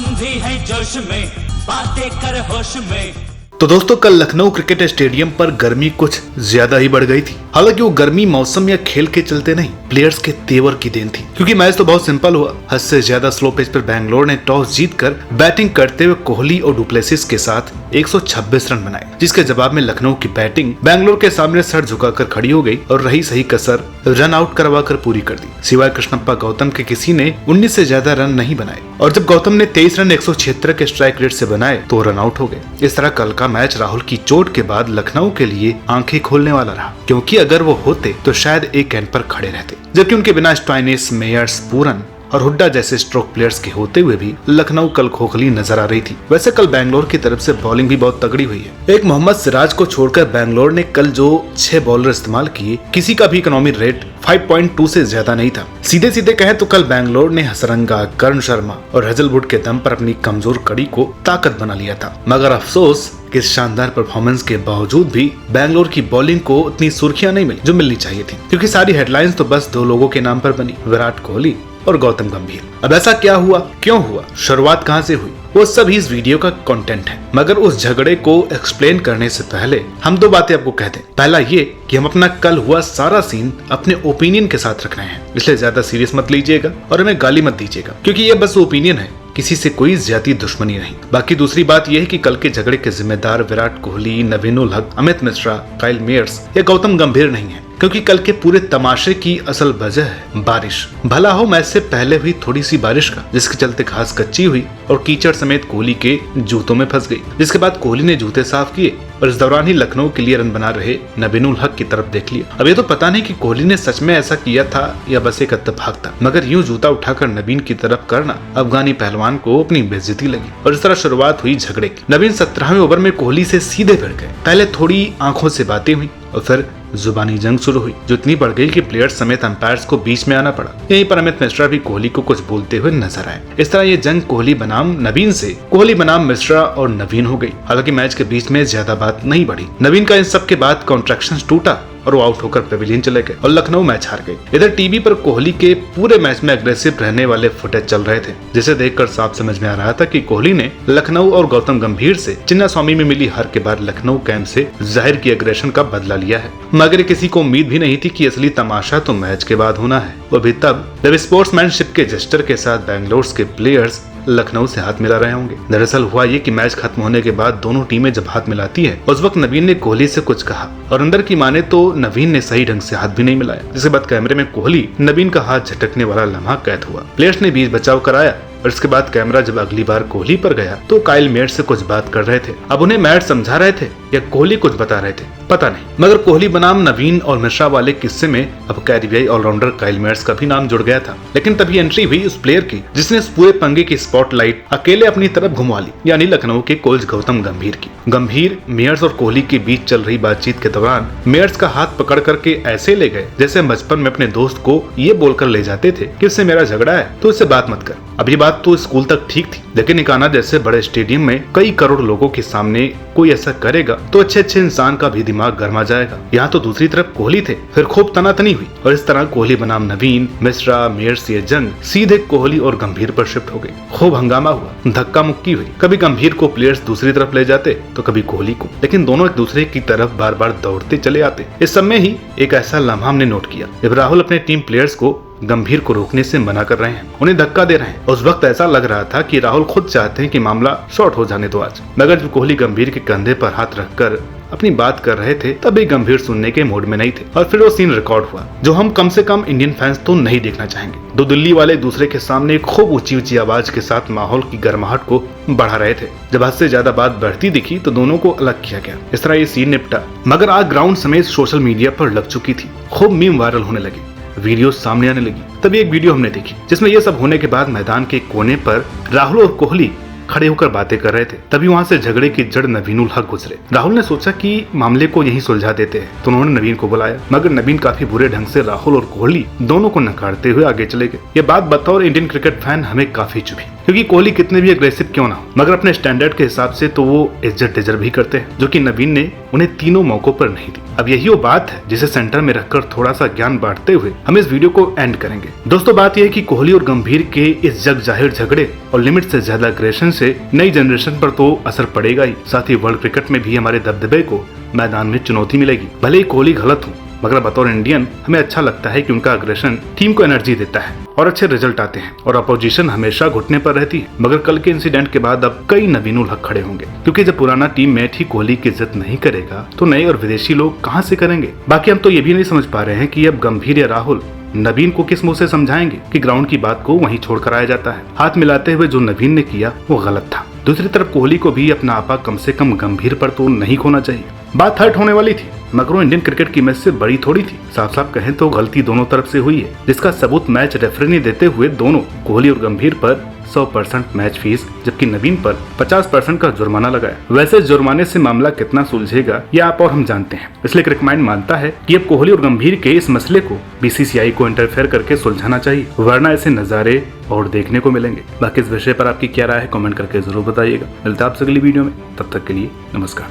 हम भी हैं जोश में, बातें कर होश में। तो दोस्तों कल लखनऊ क्रिकेट स्टेडियम पर गर्मी कुछ ज्यादा ही बढ़ गई थी। हालांकि वो गर्मी मौसम या खेल के चलते नहीं, प्लेयर्स के तेवर की देन थी। क्योंकि मैच तो बहुत सिंपल हुआ। हद से ज्यादा स्लो पिच पर बैंगलोर ने टॉस जीतकर बैटिंग करते हुए कोहली और डुप्लेसिस के साथ 126 रन बनाए, जिसके जवाब में लखनऊ की बैटिंग बैंगलोर के सामने सर झुकाकर खड़ी हो गई और रही सही कसर रन आउट करवा कर पूरी कर दी। सिवाय कृष्णप्पा गौतम के किसी ने 19 से ज्यादा रन नहीं बनाए और जब गौतम ने 23 रन 176 के स्ट्राइक रेट से बनाए तो रन आउट हो गए। इस तरह कल का मैच राहुल की चोट के बाद लखनऊ के लिए आंखें खोलने वाला रहा, क्योंकि अगर वो होते तो शायद एक एंड पर खड़े रहते, जबकि उनके बिना स्टोइनिस, मेयर्स, पूरन और हुड्डा जैसे स्ट्रोक प्लेयर्स के होते हुए भी लखनऊ कल खोखली नजर आ रही थी। वैसे कल बैंगलोर की तरफ से बॉलिंग भी बहुत तगड़ी हुई है। एक मोहम्मद सिराज को छोड़कर बैंगलोर ने कल जो 6 बॉलर इस्तेमाल किए, किसी का भी इकोनॉमी रेट 5.2 से ज्यादा नहीं था। सीधे सीधे कहें तो कल बैंगलोर ने हसरंगा, कर्ण शर्मा और हेजलवुड के दम पर अपनी कमजोर कड़ी को ताकत बना लिया था। मगर अफसोस कि इस शानदार परफॉर्मेंस के बावजूद भी बैंगलोर की बॉलिंग को उतनी सुर्खियां नहीं मिली जो मिलनी चाहिए थी, क्योंकि सारी हेडलाइंस तो बस 2 लोगों के नाम पर बनी, विराट कोहली और गौतम गंभीर। अब ऐसा क्या हुआ, क्यों हुआ, शुरुआत कहां से हुई, वो सब ही इस वीडियो का कंटेंट है। मगर उस झगड़े को एक्सप्लेन करने से पहले हम 2 बातें आपको कहते हैं। पहला ये कि हम अपना कल हुआ सारा सीन अपने ओपिनियन के साथ रख रहे हैं, इसलिए ज्यादा सीरियस मत लीजिएगा और हमें गाली मत दीजिएगा, क्योंकि ये बस ओपिनियन है, किसी से कोई ज्यादा दुश्मनी नहीं। बाकी दूसरी बात यह है कि कल के झगड़े के जिम्मेदार विराट कोहली, नवीन उल हक, अमित मिश्रा, काइल मेयर्स या गौतम गंभीर नहीं है, क्योंकि कल के पूरे तमाशे की असल वजह है बारिश। भला हो मैच से पहले हुई थोड़ी सी बारिश का, जिसके चलते घास कच्ची हुई और कीचड़ समेत कोहली के जूतों में फंस गई, जिसके बाद कोहली ने जूते साफ किए और इस दौरान ही लखनऊ के लिए रन बना रहे नवीन उल हक की तरफ देख लिया। अब ये तो पता नहीं कि कोहली ने सच में ऐसा किया था या बस एक इत्तेफाक था, मगर यूं जूता उठाकर नवीन की तरफ करना अफगानी पहलवान को अपनी बेइज्जती लगी और इस तरह शुरुआत हुई झगड़े की। नवीन 17वें ओवर में कोहली से सीधे भिड़ गए। पहले थोड़ी आंखों से बातें हुई और फिर जुबानी जंग शुरू हुई, जो इतनी बढ़ गई कि प्लेयर्स समेत अंपायर्स को बीच में आना पड़ा। यहीं पर अमित मिश्रा भी कोहली को कुछ बोलते हुए नजर आए। इस तरह ये जंग कोहली बनाम नवीन से कोहली बनाम मिश्रा और नवीन हो गई। हालांकि मैच के बीच में ज्यादा बात नहीं बढ़ी। नवीन का इन सब के बाद कॉन्ट्रैक्शन टूटा और वो आउट होकर पेविलियन चले गए और लखनऊ मैच हार गई। इधर टीवी पर कोहली के पूरे मैच में अग्रेसिव रहने वाले फुटेज चल रहे थे, जिसे देखकर साफ समझ में आ रहा था कि कोहली ने लखनऊ और गौतम गंभीर से चिन्नास्वामी में मिली हार के बाद लखनऊ कैंप से जाहिर की एग्रेशन का बदला लिया है। मगर किसी को उम्मीद भी नहीं थी कि असली तमाशा तो मैच के बाद होना है, वो भी तब जब स्पोर्ट्समैनशिप के जेस्टर के साथ बैंगलोर के प्लेयर्स लखनऊ से हाथ मिला रहे होंगे। दरअसल हुआ ये कि मैच खत्म होने के बाद दोनों टीमें जब हाथ मिलाती है, उस वक्त नवीन ने कोहली से कुछ कहा और अंदर की माने तो नवीन ने सही ढंग से हाथ भी नहीं मिलाया, जिसके बाद कैमरे में कोहली नवीन का हाथ झटकने वाला लम्हा कैद हुआ। प्लेयर्स ने बीच बचाव कराया और इसके बाद कैमरा जब अगली बार कोहली पर गया तो काइल मेयर्स से कुछ बात कर रहे थे। अब उन्हें मेयर्स समझा रहे थे या कोहली कुछ बता रहे थे, पता नहीं। मगर कोहली बनाम नवीन और मिश्रा वाले किस्से में अब कैरिबियाई ऑलराउंडर काइल मेयर्स का भी नाम जुड़ गया था। लेकिन तभी एंट्री हुई उस प्लेयर की जिसने इस पूरे पंगे की स्पॉटलाइट अकेले अपनी तरफ घुमा ली, यानी लखनऊ के कोच गौतम गंभीर की। गंभीर मेयर्स और कोहली के बीच चल रही बातचीत के दौरान मेयर्स का हाथ पकड़ करके ऐसे ले गए जैसे बचपन में अपने दोस्त को ये बोलकर ले जाते थे कि उससे मेरा झगड़ा है तो इससे बात मत कर। अब ये बात तो स्कूल तक ठीक थी, लेकिन निकाना जैसे बड़े स्टेडियम में कई करोड़ लोगों के सामने कोई ऐसा करेगा तो अच्छे अच्छे इंसान का भी दिमाग गर्मा जाएगा। यहाँ तो दूसरी तरफ कोहली थे, फिर खूब तनातनी हुई और इस तरह कोहली बनाम नवीन, मिश्रा, मेयर्स ये जंग सीधे कोहली और गंभीर पर शिफ्ट हो गई। खूब हंगामा हुआ, धक्का मुक्की हुई। कभी गंभीर को प्लेयर्स दूसरी तरफ ले जाते तो कभी कोहली को, लेकिन दोनों एक दूसरे की तरफ बार बार दौड़ते चले आते। इस समय ही एक ऐसा लम्हा हमने नोट किया जब राहुल अपने टीम प्लेयर्स को गंभीर को रोकने से मना कर रहे हैं, उन्हें धक्का दे रहे हैं। उस वक्त ऐसा लग रहा था कि राहुल खुद चाहते हैं कि मामला शॉर्ट हो जाने दो आज। मगर जब कोहली गंभीर के कंधे पर हाथ रखकर अपनी बात कर रहे थे तभी गंभीर सुनने के मूड में नहीं थे और फिर वो सीन रिकॉर्ड हुआ जो हम कम से कम इंडियन फैंस तो नहीं देखना चाहेंगे। 2 दिल्ली वाले दूसरे के सामने खूब ऊंची ऊंची आवाज के साथ माहौल की गर्माहट को बढ़ा रहे थे। जब हद से ज्यादा बात बढ़ती दिखी तो दोनों को अलग किया गया। इस तरह ये सीन निपटा, मगर आज ग्राउंड समेत सोशल मीडिया पर लग चुकी थी। खूब मीम वायरल होने लगी, वीडियो सामने आने लगी। तभी एक वीडियो हमने देखी जिसमें यह सब होने के बाद मैदान के कोने पर राहुल और कोहली खड़े होकर बातें कर रहे थे। तभी वहाँ से झगड़े की जड़ नवीनुल हक गुजरे। राहुल ने सोचा कि मामले को यही सुलझा देते हैं, तो उन्होंने नवीन को बुलाया, मगर नवीन काफी बुरे ढंग से राहुल और कोहली दोनों को नकारते हुए आगे चले गए। ये बात बतौर इंडियन क्रिकेट फैन हमें काफी चुभी, क्योंकि कोहली कितने भी अग्रेसिव क्यों ना हो, मगर अपने स्टैंडर्ड के हिसाब से तो वो इज्जत डिजर्व भी करते हैं, जो कि नवीन ने उन्हें तीनों मौकों पर नहीं दी। अब यही वो बात है जिसे सेंटर में रखकर थोड़ा सा ज्ञान बांटते हुए हम इस वीडियो को एंड करेंगे। दोस्तों, बात यह है कि कोहली और गंभीर के इस जग जाहिर झगड़े और लिमिट से ज्यादा अग्रेशन से नई जनरेशन पर तो असर पड़ेगा ही, साथ ही वर्ल्ड क्रिकेट में भी हमारे दबदबे को मैदान में चुनौती मिलेगी। भले ही कोहली गलत हो, मगर बतौर इंडियन हमें अच्छा लगता है कि उनका अग्रेशन टीम को एनर्जी देता है और अच्छे रिजल्ट आते हैं, और अपोजिशन हमेशा घुटने पर रहती है। मगर कल के इंसिडेंट के बाद अब कई नवीनुल हक खड़े होंगे, क्योंकि जब पुराना टीम मेट ही कोहली की इज्जत नहीं करेगा तो नए और विदेशी लोग कहां से करेंगे। बाकी हम तो ये भी नहीं समझ पा रहे हैं कि अब गंभीर या राहुल नवीन को किस मुंह से समझाएंगे कि ग्राउंड की बात को वहीं छोड़कर आया जाता है। हाथ मिलाते हुए जो नवीन ने किया वो गलत था। दूसरी तरफ कोहली को भी अपना आपा कम से कम गंभीर पर तो नहीं खोना चाहिए। बात हर्ट होने वाली थी, मगर वो इंडियन क्रिकेट की मैच से बड़ी थोड़ी थी। साफ साफ कहें तो गलती दोनों तरफ से हुई है, जिसका सबूत मैच रेफरी ने देते हुए दोनों कोहली और गंभीर पर 100% मैच फीस जबकि नवीन पर 50% का जुर्माना लगाया। वैसे जुर्माने से मामला कितना सुलझेगा ये आप और हम जानते हैं, इसलिए क्रिकेट माइंड मानता है कि अब कोहली और गंभीर के इस मसले को बीसीसीआई को इंटरफेयर करके सुलझाना चाहिए, वरना ऐसे नजारे और देखने को मिलेंगे। बाकी इस विषय पर आपकी क्या राय है कमेंट करके जरूर बताइएगा। मिलता है आपसे अगली वीडियो में, तब तक के लिए नमस्कार।